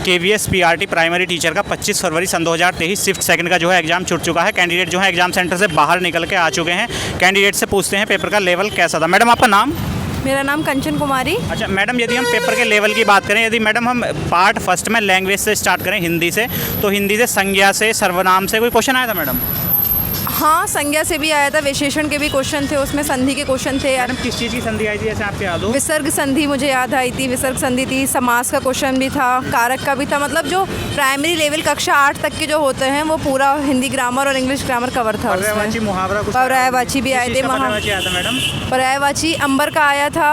KVS PRT primary teacher का 25 फरवरी सन 2023 shift second का जो है एग्जाम छूट चुका है। कैंडिडेट जो है एग्जाम सेंटर से बाहर निकल के आ चुके हैं। कैंडिडेट से पूछते हैं पेपर का लेवल कैसा था। मैडम आपका नाम? मेरा नाम कंचन कुमारी। अच्छा मैडम, यदि हम पेपर के लेवल की बात करें, यदि मैडम हम पार्ट फर्स्ट में लैंग्वेज से स्टार्ट करें हिंदी से, तो हिंदी से संज्ञा से सर्वनाम से कोई क्वेश्चन आया था मैडम? हाँ, संज्ञा से भी आया था, विशेषण के भी क्वेश्चन थे, उसमें संधि के क्वेश्चन थे। मैडम किस चीज़ की संधि आई थी जैसे आपको याद हो? विसर्ग संधि मुझे याद आई थी, विसर्ग संधि थी, समास का क्वेश्चन भी था, कारक का भी था। मतलब जो प्राइमरी लेवल कक्षा 8 तक के जो होते हैं वो पूरा हिंदी ग्रामर और इंग्लिश ग्रामर कवर था। पर्यायवाची मुहावरा कुछ पर्यायवाची भी आए थे। पर्यायवाची आया था मैडम? पर्यायवाची अंबर का आया था,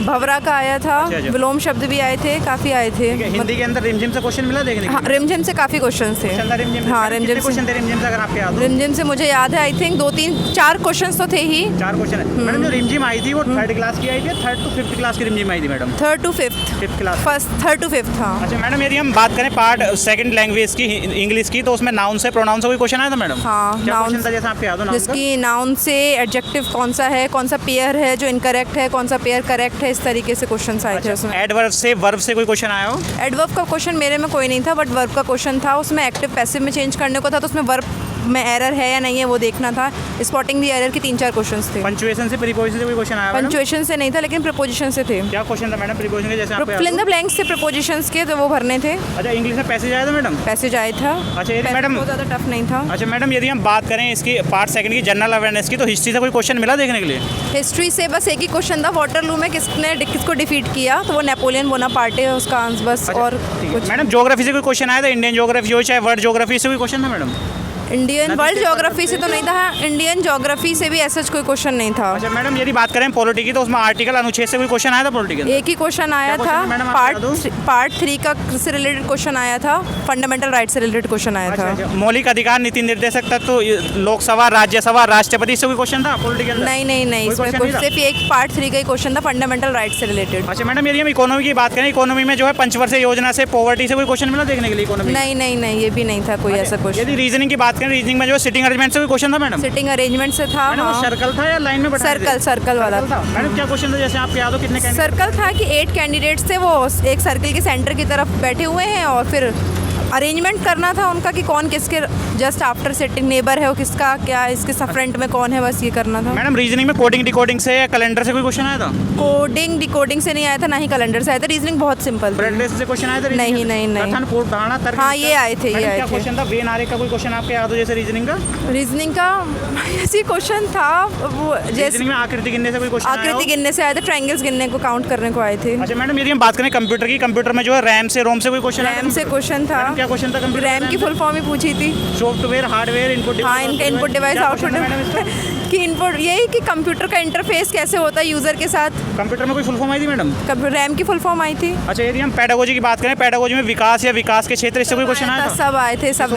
भवरा का आया था, अच्छा। विलोम शब्द भी आए थे, काफ़ी आए थे। हिंदी के अंदर रिमझिम से क्वेश्चन मिला देखने? हाँ, रिमझिम से काफ़ी क्वेश्चन थे। हाँ, रिमझिम से अगर आपको याद हो? रिमझिम से मुझे याद है, आई थिंक 2-3-4 क्वेश्चन तो थे ही। 4 क्वेश्चन है मैडम। जो रिमझिम आई थी वो 3rd क्लास की आई थी, 3rd to 5th क्लास की रिमझिम आई थी madam? 3rd to 5th। 5th class, first 3rd to 5th। हाँ। अच्छा मैडम, यदि हम बात करें पार्ट सेकंड लैंग्वेज की इंग्लिश की, तो उसमें नाउन से प्रोनाउन से कोई क्वेश्चन आया था मैडम? हाँ, नाउन था जैसे आपको याद हो? नाउन जिसकी नाउन से एडजेक्टिव कौन सा है, कौन सा पेयर है जो इनकरेक्ट है, कौन सा पेयर करेक्ट है, इस तरीके से क्वेश्चन आए थे उसमें। एडवर्ब से वर्ब से कोई क्वेश्चन आया हो? एडवर्ब का क्वेश्चन मेरे में कोई नहीं था, बट वर्ब का क्वेश्चन था। उसमें एक्टिव पैसिव में चेंज करने को था, तो उसमें वर्ब में एरर है या नहीं है वो देखना था। स्पॉटिंग दी एरर की 3-4 क्वेश्चंस थे। पंचुएशन से प्रीपोजिशन से कोई क्वेश्चन आया? पंचुएशन से नहीं था, लेकिन प्रीपोजिशन से थे। क्या क्वेश्चन था मैडम प्रीपोजिशन के जैसे आपको याद फिल इन द हो? ब्लैंक्स से प्रीपोजिशंस के, तो वो भरने थे। अच्छा, इंग्लिश में पैसेज आया था मैडम? पैसेज आया था। अच्छा यदि मैडम, बहुत ज़्यादा टफ नहीं था। अच्छा मैडम, यदि हम बात करें इसकी पार्ट सेकंड की जनरल अवेयरनेस की, तो हिस्ट्री से कोई क्वेश्चन मिला देखने के लिए? हिस्ट्री से बस एक ही क्वेश्चन था, वाटरलू में किसको डिफीट किया, तो वो नेपोलियन बोनापार्टे है उसका आंसर बस। अच्छा, और कुछ मैडम ज्योग्राफी से कोई क्वेश्चन आया था? इंडियन ज्योग्राफी हो चाहे वर्ल्ड ज्योग्राफी से कोई क्वेश्चन था मैडम? इंडियन वर्ल्ड ज्योग्राफी से तो नहीं था। इंडियन ज्योग्राफी से भी ऐसा कोई क्वेश्चन नहीं था। अच्छा मैडम, यदि बात करें पॉलिटी की, तो उसमें आर्टिकल अनुच्छेद से कोई क्वेश्चन आया था पॉलिटिकल? एक ही क्वेश्चन आया क्या था। question है मैडम, आप बता दो? पार्ट 3 का से रिलेटेड क्वेश्चन आया था, फंडामेंटल राइट से रिलेटेड क्वेश्चन आया था। अच्छा, मौलिक अधिकार, नीति निर्देशक तत्व, लोकसभा, राज्यसभा, राष्ट्रपति से कोई क्वेश्चन था पॉलिटिकल? नहीं, इसमें सिर्फ एक पार्ट 3 का ही क्वेश्चन था, फंडामेंटल राइट से रिलेटेड। अच्छा मैडम, यदि हम इकोनॉमी की बात करें, इकोनॉमी में जो है पंचवर्षीय योजना से पॉवर्टी से कोई क्वेश्चन मिला देखने के लिए इकोनॉमी? नहीं, ये भी नहीं था कोई ऐसा क्वेश्चन। यदि रीजनिंग की बात करें, रीजनिंग में जो सिटिंग अरेंजमेंट से कोई क्वेश्चन था मैडम? सिटिंग अरेंजमेंट से था। मैडम वो हाँ, सर्कल था या लाइन में बटा? सर्कल वाला था। मैडम क्या क्वेश्चन था जैसे आपको याद हो? कितने कैंडिडेट? सर्कल था कि 8 कैंडिडेट्स थे, वो एक सर्कल के सेंटर की तरफ बैठे हुए हैं, और फिर अरेंजमेंट करना था उनका कि कौन किसके जस्ट आफ्टर सेटिंग नेबर है, वो किसका क्या, इसके फ्रंट में कौन है, बस ये करना था। मैडम रीजनिंग में कोडिंग डिकोडिंग से या कैलेंडर से कोई क्वेश्चन आया था? कोडिंग डिकोडिंग से नहीं आया था, ना ही कैलेंडर से आया था। रीजनिंग बहुत सिंपल ब्रेड थी। रेस से क्वेश्चन आया था? नहीं। कथन, पूर्व धारणा, तर्क। हाँ, ये आए थे, क्या क्वेश्चन था? वे नारे का कोई क्वेश्चन आपके याद हो जैसे रीजनिंग का? रीजनिंग का ऐसी क्वेश्चन था वो, जैसे रीजनिंग में आकृति गिनने से कोई क्वेश्चन आया हो? आकृति गिनने से आए थे, ट्रायंगल्स गिनने को काउंट करने को आए थे। अच्छा मैडम, यदि हम बात करें कंप्यूटर की, कंप्यूटर में जो है रैम से रोम से कोई क्वेश्चन रैम से क्वेश्चन था। क्या क्वेश्चन था कंप्यूटर? रैम की फुल फॉर्म ही पूछी थी। Software, hardware, input. हाँ, इनका इनपुट डिवाइस, आउटपुट कि इनपुट यही कि कंप्यूटर का इंटरफेस कैसे होता है यूज़र के साथ। कंप्यूटर में कोई फुल फॉर्म आई थी मैडम? रैम की फुल फॉर्म आई थी। अच्छा, यदि हम पेडागोजी की बात करें, पेडागोजी में विकास या विकास के क्षेत्र से कोई क्वेश्चन आया था? सब आए थे, सब।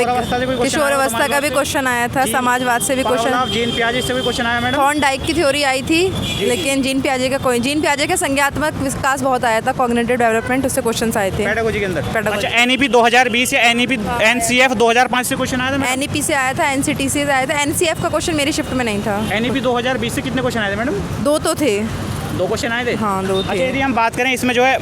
किशोर अवस्था का भी क्वेश्चन आया था, समाजवाद से भी क्वेश्चन। जीन पियाजे से भी क्वेश्चन आया मैडम? थॉर्न डाइक की थ्योरी आई थी, लेकिन जीन पियाजे का संज्ञात्मक विकास बहुत आया था, कॉग्निटिव डेवलपमेंट, उससे क्वेश्चन आए थे पेडागोजी के अंदर। पेडागोजी। अच्छा, एनईपी 2020 या एनईपी एनसीएफ 2005 से क्वेश्चन आया था मैडम? एनईपी से आया था, एनसीटी से आया था। एनसीएफ का क्वेश्चन मेरी शिफ्ट में नहीं था। एनईपी 2020 से कितने क्वेश्चन आए थे मैडम? 2 तो थे। 2 क्वेश्चन आए थे? हाँ, 2 थे। अच्छा, यदि हम बात करें इसमें जो है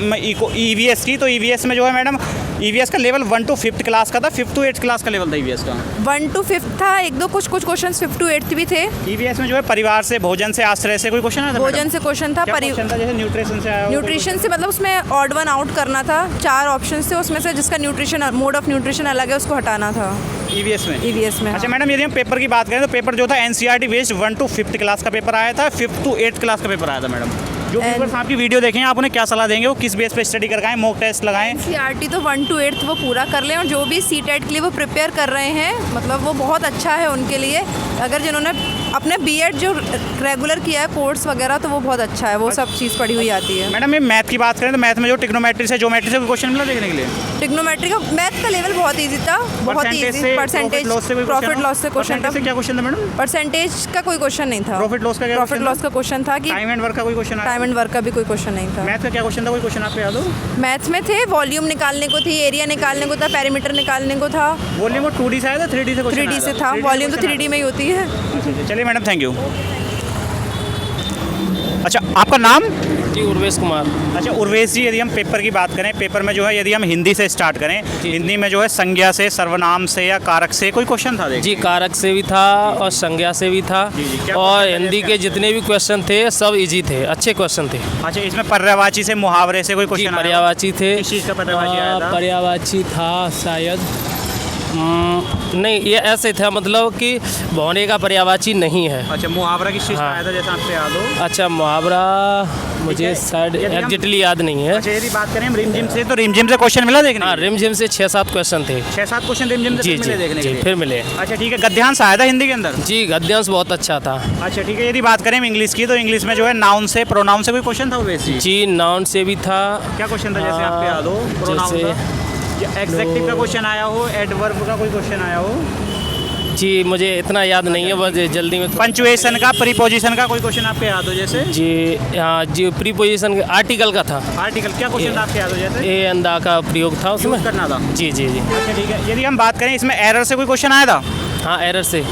ईवीएस की, तो ईवीएस में जो है मैडम, ईवीएस का लेवल 1 to 5th क्लास का था, 5th to 8th क्लास का लेवल था ईवीएस का। 1 to 5th था, एक दो कुछ क्वेश्चन 5th to 8th भी थे। ईवीएस में जो है परिवार से, भोजन से, आश्रय से कोई क्वेश्चन आया था? भोजन से क्वेश्चन था। जैसे न्यूट्रिशन से आया हो? न्यूट्रिशन से मतलब उसमें ऑड वन आउट करना था। 4 ऑप्शन थे, उसमें से जिसका न्यूट्रिशन मोड ऑफ न्यूट्रिशन अलग है उसको हटाना था ईवीएस में। ईवीएस में। अच्छा मैडम, यदि हम पेपर की बात करें, तो पेपर जो था NCERT based 1 to 5th class का पेपर आया था, 5th to 8th क्लास का पेपर आया था मैडम। जो व्यूअर्स आपकी वीडियो देखें, आप उन्हें क्या सलाह देंगे? वो किस बेस पे स्टडी करवाएं, मॉक टेस्ट लगाएं? एनसीईआरटी तो 1 to 8th वो पूरा कर लें, और जो भी सीटेट के लिए वो प्रिपेयर कर रहे हैं, मतलब वो बहुत अच्छा है उनके लिए। अगर जिन्होंने अपने बीएड जो रेगुलर किया है कोर्स वगैरह, तो वो बहुत अच्छा है, वो सब चीज़ पढ़ी हुई आती है। मैडम ये मैथ की बात करें, तो मैथ में जो ट्रिग्नोमेट्री से, ज्योमेट्री से कोई क्वेश्चन मिला देखने के लिए? ट्रिग्नोमेट्री का मैथ का लेवल बहुत ईजी था, बहुत ईजी। परसेंटेज, प्रॉफिट लॉस से क्वेश्चन था। क्या क्वेश्चन था मैडम? परसेंटेज का कोई क्वेश्चन नहीं था। प्रॉफिट लॉस का क्या? प्रॉफिट लॉस का क्वेश्चन था कि टाइम एंड वर्क का कोई क्वेश्चन? टाइम एंड वर्क का भी कोई क्वेश्चन नहीं था। मैथ का क्या क्वेश्चन था? कोई क्वेश्चन आपको याद हो? मैथ्स में थे, वॉल्यूम निकालने को थी, एरिया निकालने को था, पैरामीटर निकालने को था। वॉल्यूम वो 2D से आया था, 3D से? 3D से था। वॉल्यूम तो 3D में ही होती है। चलिए मैडम, थैंक यू। अच्छा, आपका नाम? जी उर्वेश कुमार। अच्छा उर्वेश जी, यदि हम पेपर की बात करें, पेपर में जो है यदि हम हिंदी से स्टार्ट करें, हिंदी में जो है संज्ञा से, सर्वनाम से या कारक से कोई क्वेश्चन था? देखिए जी कारक से भी था और संज्ञा से भी था। जी, क्या और क्वेश्चन था हिंदी इसका? के जितने भी क्वेश्चन थे सब इजी थे, अच्छे क्वेश्चन थे। अच्छा, इसमें पर्यायवाची से, मुहावरे से कोई जी क्वेश्चन? पर्यायवाची थे। किस चीज़ का पर्यायवाची आया था? पर्यायवाची था शायद नहीं, ये ऐसे था मतलब कि भौने का पर्यायवाची नहीं है। अच्छा, मुहावरा किस चीज़ का हाँ। आया था, जैसा आपसे याद हो? अच्छा मुहावरा ठीक मुझे है। शायद यदि हम- एग्जैक्टली याद नहीं है। अच्छा, यदि बात करें हम रिमझिम से, तो रिमझिम से क्वेश्चन मिला देखने हाँ के लिए? रिमझिम से 6-7 क्वेश्चन थे। 6-7 क्वेश्चन रिमझिम से जी फिर जी मिले देखने के जी लिए? फिर मिले। अच्छा ठीक है, गद्यांश आया था हिंदी के अंदर? जी गद्यांश बहुत अच्छा था। अच्छा ठीक है, यदि बात करें हम इंग्लिश की, तो इंग्लिश में जो है नाउन से, प्रोनाउन से कोई क्वेश्चन था उर्वेश जी? जी नाउन से भी था। क्या क्वेश्चन था, जैसे आपको याद हो? प्रोनाउन जैसे- का या एग्जेक्टिव का क्वेश्चन आया हो, एडवर्ब का कोई क्वेश्चन आया हो? जी मुझे इतना याद नहीं है, बस जल्दी में पंचुएशन का, प्रीपोजिशन का कोई क्वेश्चन आपके याद हो जैसे? जी हाँ जी प्रीपोजिशन आर्टिकल का था। आर्टिकल, क्या क्वेश्चन था आपके याद हो जैसे? ए अंदा का प्रयोग था उसमें। यूज करना था। जी जी जी अच्छा ठीक है, यदि हम बात करें इसमें एरर से कोई क्वेश्चन आया था? हाँ एरर से।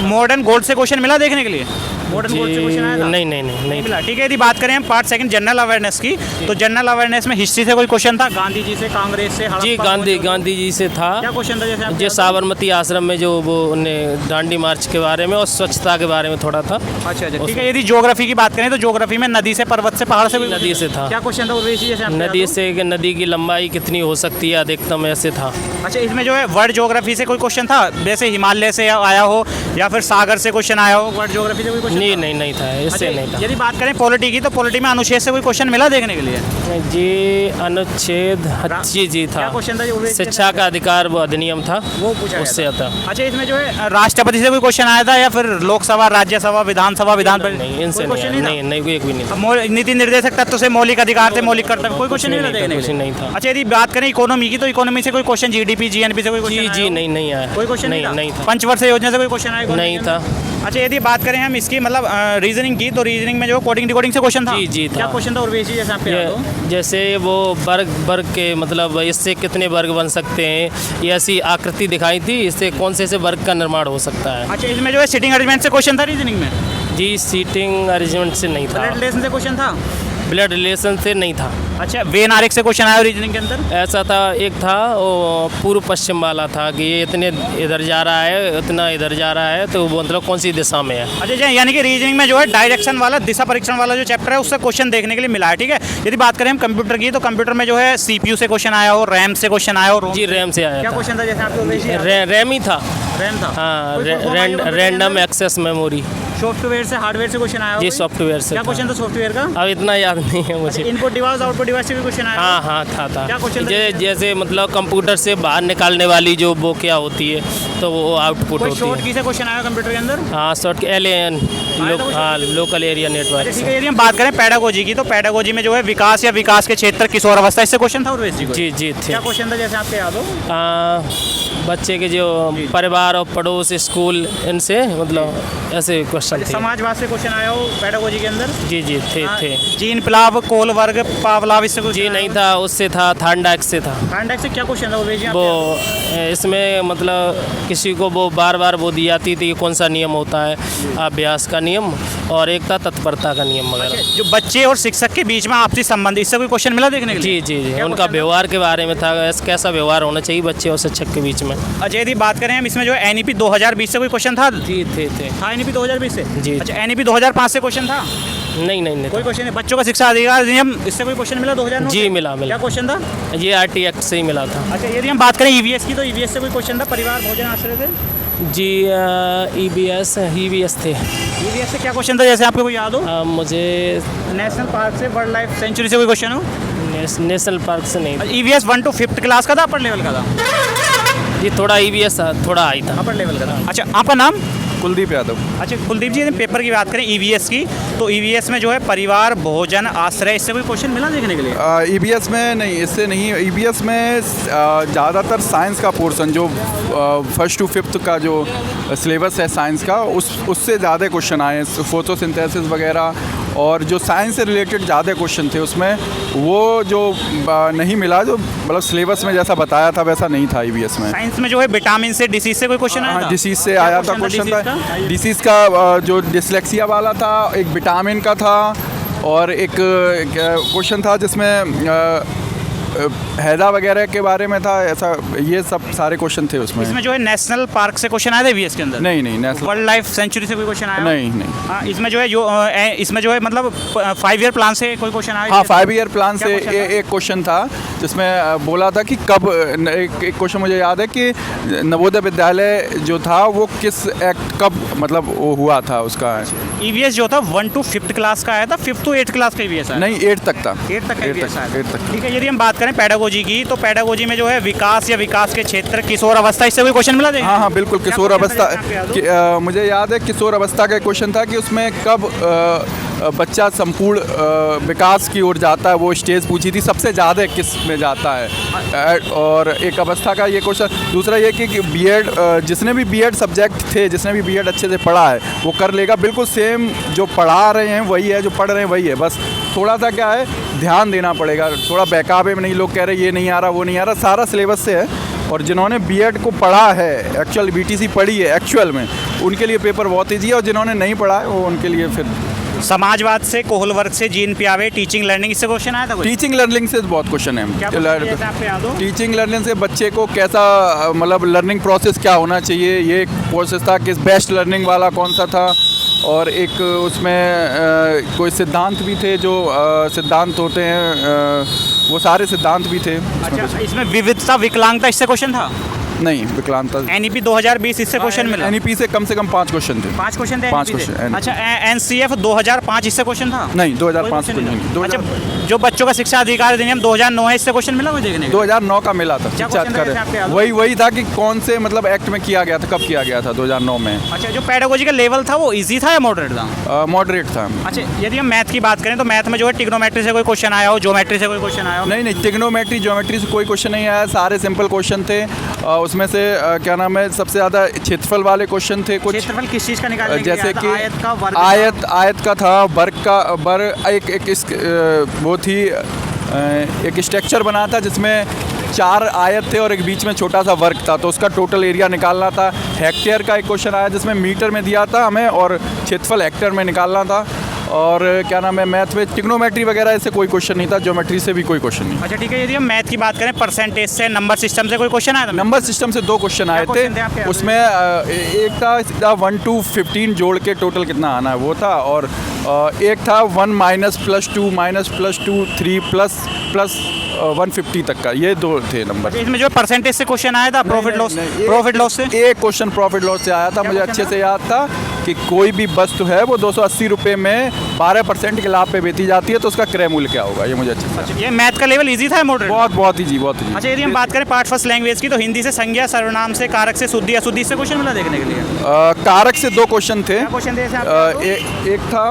मॉडर्न गोल्ड से क्वेश्चन मिला देखने के लिए? मॉडर्न जी गोल्ड से क्वेश्चन आया था? नहीं नहीं नहीं नहीं नहीं मिला। ठीक है, यदि बात करें हम पार्ट सेकंड जनरल अवेयरनेस की, तो जनरल अवेयरनेस में हिस्ट्री से कोई क्वेश्चन था? गांधी जी से, कांग्रेस से, हड़प्पा जी गांधी जी से था। क्या क्वेश्चन था जैसे आपको जो याद हो? साबरमती आश्रम में जो वो उन्हें दांडी मार्च के बारे में और स्वच्छता के बारे में थोड़ा था। अच्छा अच्छा ठीक है, यदि ज्योग्राफी की बात करें, तो ज्योग्राफी में नदी से, पर्वत से, पहाड़ से कोई नदी से था। क्या क्वेश्चन था उर्वेश जी, जैसे आपको याद नदी हो? से नदी की लंबाई कितनी हो सकती है अधिकतम, ऐसे था। अच्छा, इसमें जो है वर्ल्ड ज्योग्राफी से कोई क्वेश्चन था, जैसे हिमालय से आया हो या फिर सागर से क्वेश्चन आया हो? वर्ल्ड ज्योग्राफी से कोई क्वेश्चन नहीं था? नहीं नहीं था, इससे अच्छा, नहीं था। यदि बात करें पॉलिटी की, तो पॉलिटी में अनुच्छेद से कोई क्वेश्चन मिला देखने के लिए? जी अनुच्छेद जी क्या था। क्वेश्चन था ये उर्वेश जी? शिक्षा का अधिकार वो अधिनियम था, वो पूछा गया उससे था। आता। अच्छा, इसमें जो है राष्ट्रपति से कोई क्वेश्चन आया था या फिर लोकसभा, राज्यसभा, विधानसभा, विधान परिषद? नहीं इनसे कोई नहीं क्वेश्चन नहीं नहीं कोई एक भी नहीं था। नीति निर्देशक तत्व से, मौलिक अधिकार से, मौलिक कर्तव्य, कोई क्वेश्चन नहीं मिला देखने के कुछ लिए? नहीं था। अच्छा, यदि बात करें इकोनॉमी की, तो इकोनॉमी से कोई क्वेश्चन, जीडीपी, जीएनपी से कोई क्वेश्चन जी आया जी हो? नहीं नहीं आया। कोई क्वेश्चन नहीं था। पंचवर्षीय योजना से कोई क्वेश्चन आया economy नहीं के था। अंदर? अच्छा, यदि बात करें हम इसकी मतलब रीजनिंग की, तो रीजनिंग में जो कोडिंग डिकोडिंग से क्वेश्चन था? जी, जी, था। क्या क्वेश्चन था उर्वेश जी, जैसे आपको याद हो? जैसे वो वर्ग के मतलब इससे कितने वर्ग बन सकते हैं, ये ऐसी आकृति दिखाई थी, इससे कौन से वर्ग का निर्माण हो सकता है। अच्छा, इसमें जो है सिटिंग अरेंजमेंट से क्वेश्चन था रीजनिंग में? जी सीटिंग अरेंजमेंट से नहीं था। ब्लड रिलेशन से क्वेश्चन था? ब्लड रिलेशन से नहीं था। अच्छा, वेन आरेख से क्वेश्चन आया रीजनिंग के अंदर? ऐसा था, एक था वो पूर्व पश्चिम वाला था कि ये इतने इधर जा रहा है, इतना इधर जा रहा है, तो वो मतलब कौन सी दिशा में है। अच्छा जी, यानी कि रीजनिंग में जो है डायरेक्शन वाला, दिशा परीक्षण वाला जो चैप्टर है, उससे क्वेश्चन देखने के लिए मिला है। ठीक है, यदि बात करें हम कंप्यूटर की, तो कंप्यूटर में जो है सीपीयू से क्वेश्चन आया हो, रैम से क्वेश्चन आया हो? जी रैम से आया क्या था। क्वेश्चन था जैसे आपको उर्वेश जी याद हो? रैम ही था। रैम था? हाँ कोई full form आई हो कंप्यूटर रैंडम के अंदर? Access memory. सॉफ्टवेयर से, हार्डवेयर से क्वेश्चन आया हो जी कोई? सॉफ्टवेयर से क्या था। क्वेश्चन था सॉफ्टवेयर का? अब इतना याद नहीं है मुझे। इनपुट डिवाइस, आउटपुट डिवाइस से भी क्वेश्चन आया? हाँ हाँ था क्या क्वेश्चन था? जैसे मतलब कंप्यूटर से बाहर निकालने वाली जो वो क्या होती है, तो वो आउटपुट कोई होती शॉर्ट है। की से क्वेश्चन आया कंप्यूटर के अंदर? हाँ शॉर्ट LAN हाँ लोकल एरिया नेटवर्क ठीक से। है, यदि हम बात करें पैडागोजी की, तो पैडागोजी में जो है विकास या विकास के क्षेत्र, किशोर अवस्था, इससे क्वेश्चन था उर्वेश जी को? जी जी थे। क्या क्वेश्चन था जैसे आपके याद हो? बच्चे के जो परिवार और पड़ोस स्कूल इनसे मतलब ऐसे क्वेश्चन थे। समाजवाद से क्वेश्चन आया हो पैडागोजी के अंदर? जी जी थे हाँ, थे। जीन प्लाव, कोल वर्ग, पावलाव, इससे कुछ जी नहीं था, उससे था थार्डाक से था। कांडक्ट से क्या क्वेश्चन था उर्वेश जी वो आपके? इसमें मतलब किसी को वो बार बार वो दी जाती थी कि कौन सा नियम होता है, अभ्यास का नियम, और एक था तत्परता का नियम वगैरह। जो बच्चे और शिक्षक के बीच में आपसी संबंध, इससे कोई क्वेश्चन मिला देखने के लिए? जी जी जी क्या उनका क्वेश्चन था? व्यवहार के बारे में था, कैसा व्यवहार होना चाहिए बच्चे और शिक्षक के बीच में। अच्छा, यदि बात करें हम इसमें जो NEP 2020 से कोई क्वेश्चन था? जी थे था NEP 2020 से? जी। अच्छा, NEP 2005 से क्वेश्चन था? नहीं नहीं नहीं कोई क्वेश्चन नहीं। बच्चों का शिक्षा अधिकार अधिनियम, इससे कोई क्वेश्चन मिला 2009 जी से? मिला क्या क्वेश्चन था? ये RT एक्ट से ही मिला था। अच्छा, यदि हम बात करें EVS की, तो EVS से कोई क्वेश्चन था? परिवार भोजन आश्रय से? जी EBS थे। EVS से क्या क्वेश्चन था जैसे आपको कोई याद हो? मुझे नेशनल पार्क से, वर्ल्ड लाइफ सेंचुरी से कोई क्वेश्चन हो? नेशनल पार्क से नहीं। EVS 1 to 5th क्लास का था, अपर लेवल का था? जी थोड़ा EBS थोड़ा हाई था। अपर लेवल का था। अच्छा, आपका नाम? कुलदीप यादव। अच्छा कुलदीप जी, यदि पेपर की बात करें EVS की, तो EVS में जो है परिवार भोजन आश्रय, इससे कोई क्वेश्चन मिला देखने के लिए? EBS में नहीं, इससे नहीं। EBS में ज़्यादातर साइंस का पोर्शन जो 1st to 5th का जो सिलेबस है साइंस का, उससे ज़्यादा क्वेश्चन आए, फोटोसिंथेसिस वगैरह, और जो साइंस से रिलेटेड ज़्यादा क्वेश्चन थे उसमें, वो जो नहीं मिला, जो मतलब सिलेबस में जैसा बताया था वैसा नहीं था EBS में। साइंस में जो है विटामिन से, डिसीज से कोई क्वेश्चन आया था? हाँ, डिसीज़ से क्या आया था क्वेश्चन था। डिसीज़ का जो डिसलेक्सिया वाला था, एक विटामिन का था, और एक क्वेश्चन था जिसमें हैदा वगैरह के बारे में था, ऐसा ये सब सारे क्वेश्चन थे उसमें। इसमें जो है नेशनल पार्क से क्वेश्चन आए थे वीएस के अंदर? नहीं नहीं, नेशनल वर्ल्ड लाइफ सेंचुरी से कोई क्वेश्चन आया? नहीं नहीं। हाँ, इसमें जो है मतलब 5 ईयर प्लान से कोई क्वेश्चन आया? हाँ, 5 ईयर प्लान से क्या question था? एक क्वेश्चन था जिसमें बोला था कि कब, एक क्वेश्चन मुझे याद है कि नवोदय विद्यालय जो था वो किस एक्ट कब मतलब वो हुआ था उसका। ईवीएस जो था 1 to 5th क्लास का आया था, 5th to 8th क्लास का ईवीएस आया? नहीं, 8 तक था। 8 तक का EVS आया था। 8 तक। ठीक है, यदि हम बात करें पेडागोजी की, तो पेडागोजी में जो है विकास या विकास के क्षेत्र, किशोर अवस्था, इससे कोई क्वेश्चन मिला? हाँ हाँ बिल्कुल, क्या किशोर question था अवस्था जैसे आपको याद हो? मुझे याद है किशोर अवस्था का क्वेश्चन था कि उसमें कब बच्चा संपूर्ण विकास की ओर जाता है, वो स्टेज पूछी थी, सबसे ज़्यादा किस में जाता है। और एक अवस्था का ये क्वेश्चन। दूसरा ये कि बीएड, जिसने भी बीएड सब्जेक्ट थे, जिसने भी बीएड अच्छे से पढ़ा है वो कर लेगा, बिल्कुल सेम जो पढ़ा रहे हैं वही है, जो पढ़ रहे हैं वही है, बस थोड़ा सा क्या है ध्यान देना पड़ेगा, थोड़ा बहकावे में नहीं लोग कह रहे ये नहीं आ रहा वो नहीं आ रहा, सारा सिलेबस से है। और जिन्होंने बीएड को पढ़ा है, एक्चुअल बीटीसी पढ़ी है एक्चुअल में, उनके लिए पेपर बहुत ईजी है, और जिन्होंने नहीं पढ़ा है वो उनके लिए फिर। समाजवाद से, कोहल वर्ग से, जीन पियावे, टीचिंग लर्निंग, इससे क्वेश्चन आया था कोई? टीचिंग लर्निंग से बहुत क्वेश्चन क्या है। question है, जैसे आपको याद हो? टीचिंग लर्निंग से बच्चे को कैसा मतलब लर्निंग प्रोसेस क्या होना चाहिए, ये एक प्रोसेस था। किस बेस्ट लर्निंग वाला कौन सा था, और एक उसमें कोई सिद्धांत भी थे, जो सिद्धांत होते हैं वो सारे सिद्धांत भी थे। अच्छा, इसमें विविधता विकलांगता, इससे क्वेश्चन था? नहीं, विकलांगता। एनईपी 2020 इससे क्वेश्चन मिला? एनईपी से कम 5 क्वेश्चन थे। 5 क्वेश्चन थे? 5 NEP से? क्वेश्चन। अच्छा, एनसीएफ 2005 इससे क्वेश्चन था? नहीं, 2005 कोई से question नहीं। नहीं। अच्छा, जो बच्चों का शिक्षा अधिकार अधिनियम 2009 है, इससे क्वेश्चन मिला कोई देखने? 2009 का मिला था क्या शिक्षा question था जैसे आपको याद अधिकार, हो? वही था कि कौन से मतलब एक्ट में किया गया था, कब किया गया था 2009 में। अच्छा, जो पेडागोजी का लेवल था वो इजी था या मॉडरेट था? मॉडरेट था। अच्छा, यदि हम मैथ की बात करें तो मैथ में जो है ट्रिग्नोमेट्री से कोई क्वेश्चन आया हो, ज्योमेट्री से कोई क्वेश्चन आया हो? नहीं नहीं, ट्रिग्नोमेट्री ज्योमेट्री से कोई क्वेश्चन नहीं आया, सारे सिंपल क्वेश्चन थे। उसमें से क्या नाम है, सबसे ज़्यादा क्षेत्रफल वाले क्वेश्चन थे कुछ, क्षेत्रफल किस चीज़ का निकालने के लिए जैसे आया था? कि आयत का, वर्ग आयत का था, वर्ग का, वो थी एक स्ट्रक्चर बना था जिसमें 4 आयत थे और एक बीच में छोटा सा वर्ग था, तो उसका टोटल एरिया निकालना था। हेक्टेयर का एक क्वेश्चन आया जिसमें मीटर में दिया था हमें और क्षेत्रफल हेक्टेयर में निकालना था। और क्या नाम है, मैथ में ट्रिग्नोमेट्री वगैरह ऐसे कोई क्वेश्चन नहीं था, ज्योमेट्री से भी कोई क्वेश्चन नहीं। अच्छा ठीक है, यदि हम मैथ की बात करें परसेंटेज से, नंबर सिस्टम से कोई क्वेश्चन आया था? नंबर सिस्टम से 2 क्वेश्चन आए question थे आपके थे। याद उसमें एक था सीधा 1 to 15 जोड़ के टोटल कितना आना है वो था, और एक था 1 minus plus 2 minus plus 2 3 plus 150 तक का, ये 2 थे नंबर। इसमें जो परसेंटेज से क्वेश्चन आया था, प्रॉफिट लॉस से? एक क्वेश्चन प्रॉफिट लॉस से आया था, मुझे अच्छे से याद था कि कोई भी वस्तु है वो 280 रुपये में 12% के लाभ पे बेची जाती है, तो उसका क्रय मूल्य क्या होगा, ये मुझे अच्छे से। अच्छा, ये मैथ का लेवल इजी था या मॉडरेट? बहुत ईजी, बहुत ईजी। अच्छा, यदि हम बात करें पार्ट फर्स्ट लैंग्वेज की, तो हिंदी से संज्ञा, सर्वनाम से, कारक से, शुद्धि अशुद्धि से क्वेश्चन मिला देखने के लिए? कारक से 2 क्वेश्चन थे। क्या क्वेश्चन थे आपके? एक था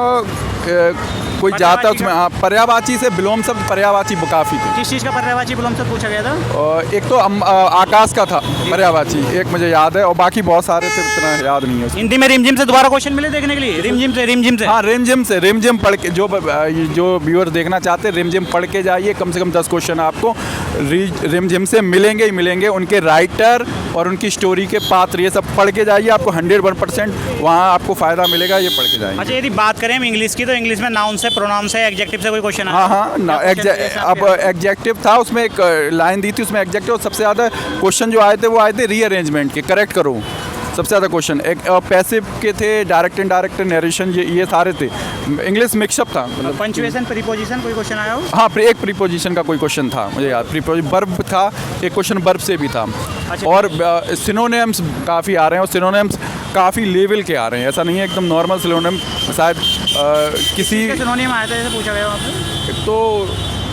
कोई जाता उसमें, हाँ, पर्यायवाची से विलोम शब्द, पर्यायवाची काफ़ी थे। किस चीज़ का पर्यायवाची विलोम शब्द पूछा गया था? एक तो आकाश का था पर्यायवाची, एक मुझे याद है, और बाकी बहुत सारे थे, उतना याद नहीं है। हिंदी में रिमझिम से दोबारा क्वेश्चन मिले देखने के लिए? रिमझिम से हाँ, रिमझिम पढ़ के, जो व्यूअर देखना चाहते हैं रिमझिम पढ़ के जाइए, कम से कम 10 क्वेश्चन आपको रिमझिम से मिलेंगे ही मिलेंगे। उनके राइटर और उनकी स्टोरी के पात्र, ये सब पढ़ के जाइए, आपको 101% वहाँ आपको फ़ायदा मिलेगा, ये पढ़ के जाइए। अच्छा, यदि बात करें हम इंग्लिश की, तो इंग्लिश में नाउन से, प्रोनाउन से, एडजेक्टिव से कोई क्वेश्चन आया? हाँ, अब एडजेक्टिव था, उसमें एक लाइन दी थी, उसमें एडजेक्टिव, और सबसे ज़्यादा क्वेश्चन जो आए थे रीअरेंजमेंट के, करेक्ट करो, सबसे ज़्यादा क्वेश्चन। एक पैसिव के थे, डायरेक्ट इनडायरेक्ट नरेशन, ये सारे थे। इंग्लिश मिक्सअप था, मतलब पंचुएशन, प्रीपोजिशन कोई क्वेश्चन आया हो? हाँ, एक प्रीपोजिशन का कोई क्वेश्चन था मुझे याद, वर्ब था, एक क्वेश्चन वर्ब से भी था। अच्छा। और सिनोनिम्स काफ़ी आ रहे हैं, और सिनोनिम्स काफ़ी लेवल के आ रहे हैं, ऐसा नहीं है एकदम नॉर्मल सिनोनिम। शायद किसी सिनोनिम आया था जैसे पूछा गया आपसे? तो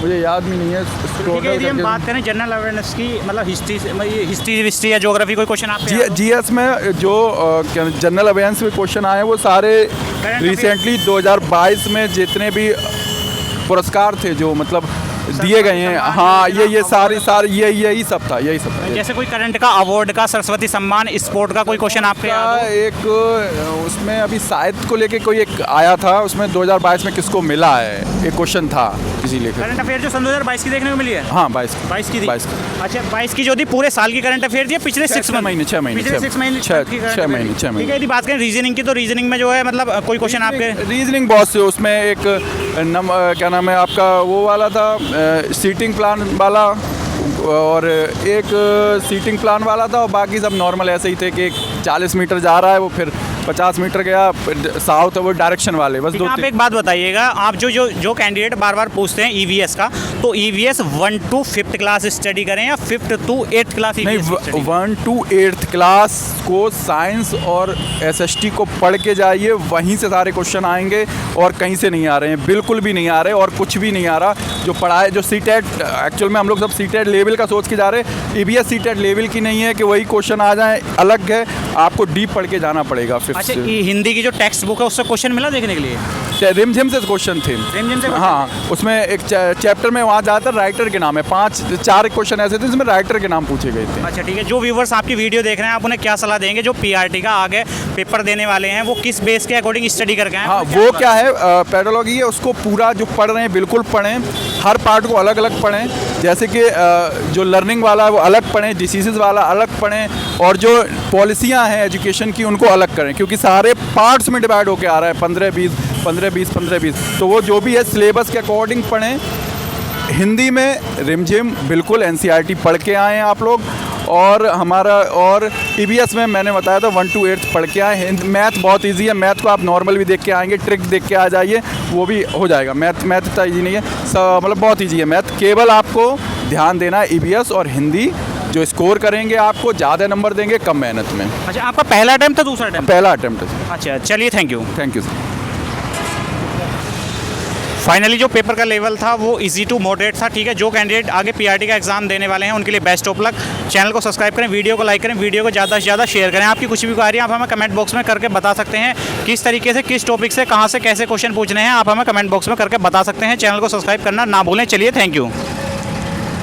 मुझे याद भी नहीं है। ठीक है, यदि हम बात करें जनरल अवेयरनेस की, मतलब हिस्ट्री या ज्योग्राफी, कोई क्वेश्चन आप? जीएस में जो जनरल अवेयरनेस में क्वेश्चन आए हैं वो सारे रिसेंटली 2022 में जितने भी पुरस्कार थे, जो मतलब दिए गए हैं। हाँ, ये सारी यही सब था। जैसे कोई करंट का अवार्ड का, सरस्वती सम्मान, स्पोर्ट का कोई क्वेश्चन आपके याद हो? एक उसमें अभी साहित्य को लेके कोई एक आया था, उसमें 2022 में किसको मिला है, एक क्वेश्चन था किसी लेकर। करंट अफेयर जो सन 2022 की देखने को मिली है? हाँ, 22 की थी। 22 अच्छा, 22 की जो थी पूरे साल की करंट अफेयर थी, पिछले 6 महीने, 6 महीने, पिछले 6 महीने, 6 महीने। ठीक है, यदि बात करें रीजनिंग की, तो रीजनिंग में जो है मतलब कोई क्वेश्चन आपके? रीजनिंग बहुत से, उसमें एक क्या नाम है आपका, वो वाला था सीटिंग प्लान वाला, और एक सीटिंग प्लान वाला था, और बाकी सब नॉर्मल ऐसे ही थे कि 40 मीटर जा रहा है वो, फिर 50 मीटर गया साउथ, वो डायरेक्शन वाले, बस दो। आप एक बात बताइएगा, आप जो कैंडिडेट बार बार पूछते हैं ईवीएस का, तो EVS 1 to 5th class study करें या 5th to 8th क्लास? नहीं, 1 to 8th क्लास को साइंस और एसएसटी को पढ़ के जाइए, वहीं से सारे क्वेश्चन आएंगे, और कहीं से नहीं आ रहे हैं, बिल्कुल भी नहीं आ रहे, और कुछ भी नहीं आ रहा। जो पढ़ाए, जो सीटेट, एक्चुअल में हम लोग सब सीटेट लेवल का सोच के जा रहे हैं, ईवीएस सीटेट लेवल की नहीं है कि वही क्वेश्चन आ जाए, अलग है, आपको डीप पढ़ के जाना पड़ेगा। अच्छा, हिंदी की जो टेक्स्ट बुक है उससे क्वेश्चन मिला देखने के लिए? रिमझिम से क्वेश्चन थे, रिमझिम से? हाँ, उसमें एक चैप्टर में वहाँ ज़्यादातर राइटर के नाम है, 4 क्वेश्चन ऐसे थे जिसमें राइटर के नाम पूछे गए थे। अच्छा, ठीक है। जो व्यूवर्स आपकी वीडियो देख रहे हैं, आप उन्हें क्या सलाह देंगे जो पीआरटी का आगे पेपर देने वाले हैं, वो किस बेस के अकॉर्डिंग स्टडी करके आए? हाँ, वो क्या है, पेडोलॉजी है, उसको पूरा जो पढ़ रहे हैं बिल्कुल पढ़ें, हर पार्ट को अलग अलग पढ़ें, जैसे कि जो लर्निंग वाला है वो अलग पढ़ें, डिसीज़ वाला अलग पढ़ें, और जो पॉलिसियाँ हैं एजुकेशन की उनको अलग करें, क्योंकि सारे पार्ट्स में डिवाइड होकर आ रहा है, 15-20, 15-20, 15-20, तो वो जो भी है सिलेबस के अकॉर्डिंग पढ़ें। हिंदी में रिमझिम बिल्कुल एनसीईआरटी पढ़ के आए हैं आप लोग, और हमारा, और ईवीएस में मैंने बताया था 1 to 8th पढ़ के आए। मैथ बहुत इजी है, मैथ को आप नॉर्मल भी देख के आएंगे, ट्रिक देख के आ जाइए, वो भी हो जाएगा। मैथ इतना ईजी नहीं है, मतलब बहुत ईजी है मैथ, केवल आपको ध्यान देना है ईवीएस और हिंदी। जो स्कोर करेंगे आपको ज़्यादा नंबर देंगे कम मेहनत में। अच्छा, आपका पहला अटेम्प्ट था, दूसरा अटेम्प्ट? पहला अटेम्प्ट है। अच्छा, चलिए, थैंक यू सर। फाइनली जो पेपर का लेवल था वो इजी टू मॉडरेट था। ठीक है, जो कैंडिडेट आगे पीआरटी का एग्जाम देने वाले हैं उनके लिए बेस्ट ऑफ लक। चैनल को सब्सक्राइब करें, वीडियो को लाइक करें, वीडियो को ज़्यादा से ज़्यादा शेयर करें। आपकी कुछ भी क्वेरी आप हमें कमेंट बॉक्स में करके बता सकते हैं, किस तरीके से, किस टॉपिक से, कहाँ से कैसे क्वेश्चन पूछने हैं, आप हमें कमेंट बॉक्स में करके बता सकते हैं। चैनल को सब्सक्राइब करना ना भूलें। चलिए, थैंक यू।